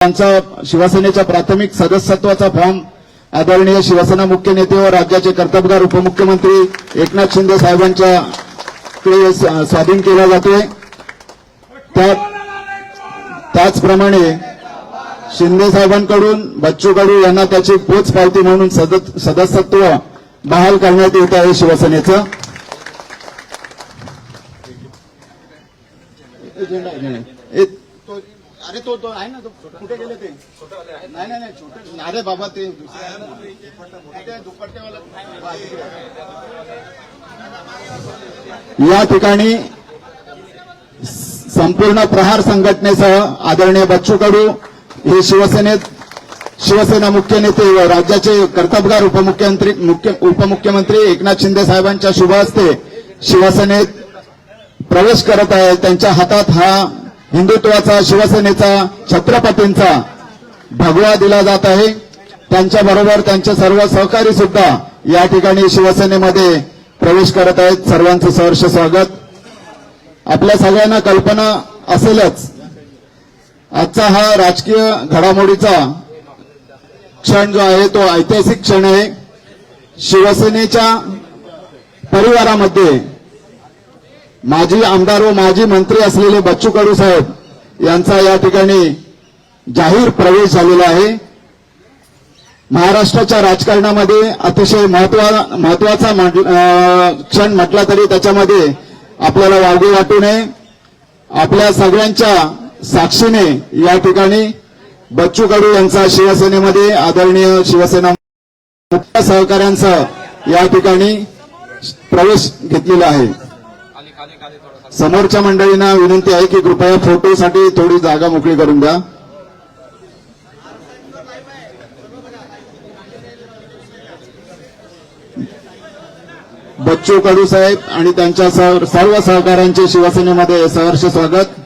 त्यांचा शिवसेनेच्या प्राथमिक सदस्यत्वाचा फॉर्म आदरणीय शिवसेना मुख्य नेते व राज्याचे कर्तबगार उपमुख्यमंत्री एकनाथ शिंदे साहेबांच्याकडे स्वाधीन केला जातोय। त्याचप्रमाणे शिंदे साहेबांकडून बच्चू कडू यांना त्याची पोच पावती म्हणून सदस्यत्व बहाल करण्यात येत आहे शिवसेनेचं। अरे तो आहे ना, तो कुठे गेले ते? नाही छोटे, अरे बाबा ते दुपट्टेवाला। या ठिकाणी संपूर्ण प्रहार संघटनेसह आदरणीय बच्चू कडू हे शिवसेना मुख्य नेते व राज्याचे कर्तबगार उपमुख्यमंत्री एकनाथ शिंदे साहेबांच्या शुभ हस्ते शिवसेनेत प्रवेश करत आहे। त्यांच्या हातात हा हिंदुत्वाचा, शिवसेनेचा, छत्रपतींचा भगवा दिला जात आहे। त्यांच्याबरोबर त्यांचे सर्व सहकारी सुद्धा या ठिकाणी शिवसेनेमध्ये प्रवेश करत आहेत। सर्वांचं सहर्ष स्वागत। आपल्या सगळ्यांना कल्पना असेलच, आजचा हा राजकीय घडामोडीचा क्षण जो आहे तो ऐतिहासिक क्षण आहे। शिवसेनेच्या परिवारामध्ये माजी आमदार व माजी मंत्री असलेले बच्चू कडू साहेब यांचा या ठिकाणी जाहीर प्रवेश झालेला आहे। महाराष्ट्राच्या राजकारणामध्ये अतिशय महत्वाचा क्षण म्हटला तरी त्याच्यामध्ये आपल्याला वावगे वाटू नये। आपल्या सगळ्यांच्या साक्षीने या ठिकाणी बच्चू कडू यांचा शिवसेनेमध्ये आदरणीय शिवसेना मुख्य सहकाऱ्यांसह या ठिकाणी प्रवेश घेतलेला आहे। समोरच्या मंडळींना विनंती आहे की कृपया फोटोसाठी थोडी जागा मोकळी करून द्या। बच्चू कडू साहेब आणि त्यांच्या सर्व सहकाऱ्यांचे शिवसेनेमध्ये सहर्ष स्वागत।